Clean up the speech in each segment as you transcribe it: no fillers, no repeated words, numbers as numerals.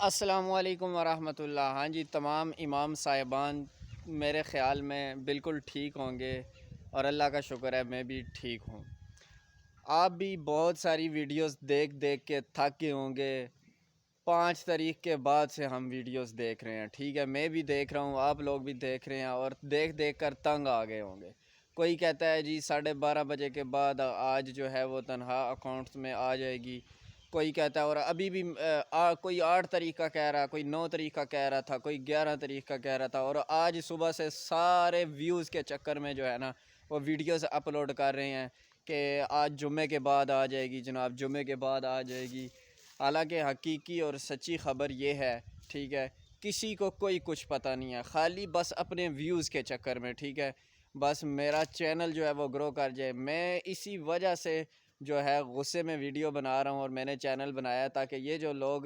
السلام علیکم ورحمۃ اللہ۔ ہاں جی، تمام امام صاحبان میرے خیال میں بالکل ٹھیک ہوں گے اور اللہ کا شکر ہے میں بھی ٹھیک ہوں۔ آپ بھی بہت ساری ویڈیوز دیکھ دیکھ کے تھک گئے ہوں گے۔ 5 تاریخ کے بعد سے ہم ویڈیوز دیکھ رہے ہیں، ٹھیک ہے، میں بھی دیکھ رہا ہوں، آپ لوگ بھی دیکھ رہے ہیں اور دیکھ دیکھ کر تنگ آ گئے ہوں گے۔ کوئی کہتا ہے جی 12:30 بجے کے بعد آج جو ہے وہ تنخواہ اکاؤنٹس میں آ جائے گی، کوئی کہتا ہے، اور ابھی بھی کوئی 8 تاریخ کا کہہ رہا، کوئی 9 تاریخ کا کہہ رہا تھا، کوئی 11 تاریخ کا کہہ رہا تھا، اور آج صبح سے سارے ویوز کے چکر میں جو ہے نا وہ ویڈیوز اپلوڈ کر رہے ہیں کہ آج جمعے کے بعد آ جائے گی جناب، جمعے کے بعد آ جائے گی۔ حالانکہ حقیقی اور سچی خبر یہ ہے، ٹھیک ہے، کسی کو کوئی کچھ پتہ نہیں ہے، خالی بس اپنے ویوز کے چکر میں، ٹھیک ہے، بس میرا چینل جو ہے وہ گرو کر جائے۔ میں اسی وجہ سے جو ہے غصے میں ویڈیو بنا رہا ہوں اور میں نے چینل بنایا تاکہ یہ جو لوگ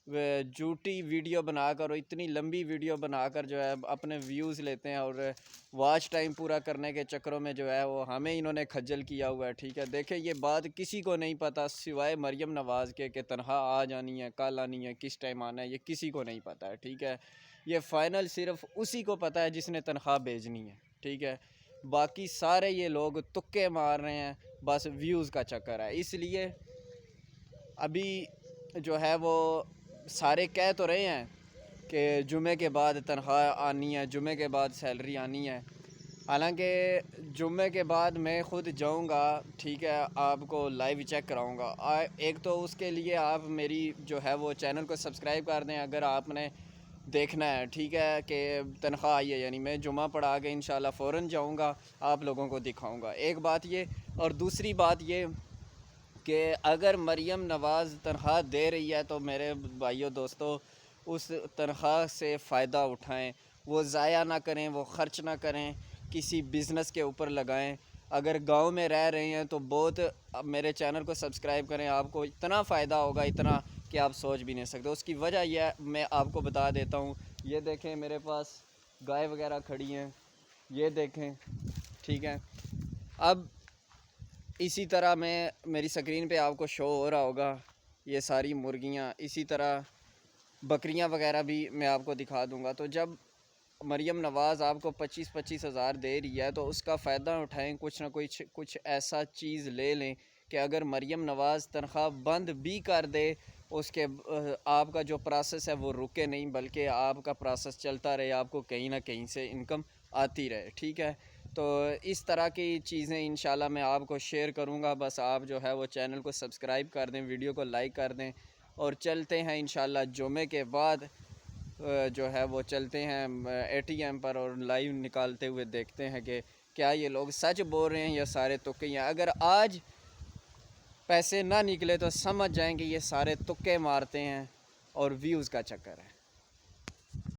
جھوٹی ویڈیو بنا کر اور اتنی لمبی ویڈیو بنا کر جو ہے اپنے ویوز لیتے ہیں اور واچ ٹائم پورا کرنے کے چکروں میں جو ہے وہ ہمیں انہوں نے کھجل کیا ہوا ہے، ٹھیک ہے۔ دیکھیں یہ بات کسی کو نہیں پتہ سوائے مریم نواز کے کہ تنخواہ آ جانی ہے، کل آنی ہے، کس ٹائم آنا ہے، یہ کسی کو نہیں پتہ ہے، ٹھیک ہے۔ یہ فائنل صرف اسی کو پتہ ہے جس نے تنخواہ بھیجنی ہے، ٹھیک ہے۔ باقی سارے یہ لوگ تکے مار رہے ہیں، بس ویوز کا چکر ہے۔ اس لیے ابھی جو ہے وہ سارے کہہ تو رہے ہیں کہ جمعے کے بعد تنخواہ آنی ہے، جمعے کے بعد سیلری آنی ہے۔ حالانکہ جمعے کے بعد میں خود جاؤں گا، ٹھیک ہے، آپ کو لائیو چیک کراؤں گا۔ ایک تو اس کے لیے آپ میری جو ہے وہ چینل کو سبسکرائب کر دیں اگر آپ نے دیکھنا ہے، ٹھیک ہے، کہ تنخواہ آئی ہے، یعنی میں جمعہ پڑھا کے انشاءاللہ فوراً جاؤں گا، آپ لوگوں کو دکھاؤں گا۔ ایک بات یہ، اور دوسری بات یہ کہ اگر مریم نواز تنخواہ دے رہی ہے تو میرے بھائیوں دوستو اس تنخواہ سے فائدہ اٹھائیں، وہ ضائع نہ کریں، وہ خرچ نہ کریں، کسی بزنس کے اوپر لگائیں۔ اگر گاؤں میں رہ رہے ہیں تو بہت میرے چینل کو سبسکرائب کریں، آپ کو اتنا فائدہ ہوگا، اتنا کہ آپ سوچ بھی نہیں سکتے۔ اس کی وجہ یہ میں آپ کو بتا دیتا ہوں، یہ دیکھیں میرے پاس گائے وغیرہ کھڑی ہیں، یہ دیکھیں، ٹھیک ہے۔ اب اسی طرح میری سکرین پہ آپ کو شو ہو رہا ہوگا یہ ساری مرغیاں، اسی طرح بکریاں وغیرہ بھی میں آپ کو دکھا دوں گا۔ تو جب مریم نواز آپ کو 25 ہزار دے رہی ہے تو اس کا فائدہ اٹھائیں، کچھ نہ کچھ ایسا چیز لے لیں کہ اگر مریم نواز تنخواہ بند بھی کر دے، اس کے آپ کا جو پروسیس ہے وہ رکے نہیں، بلکہ آپ کا پروسیس چلتا رہے، آپ کو کہیں نہ کہیں سے انکم آتی رہے، ٹھیک ہے۔ تو اس طرح کی چیزیں انشاءاللہ میں آپ کو شیئر کروں گا، بس آپ جو ہے وہ چینل کو سبسکرائب کر دیں، ویڈیو کو لائک کر دیں، اور چلتے ہیں انشاءاللہ جمعے کے بعد جو ہے وہ چلتے ہیں ATM پر اور لائیو نکالتے ہوئے دیکھتے ہیں کہ کیا یہ لوگ سچ بول رہے ہیں یا سارے تکے ہیں۔ اگر آج پیسے نہ نکلے تو سمجھ جائیں کہ یہ سارے تکے مارتے ہیں اور ویوز کا چکر ہے۔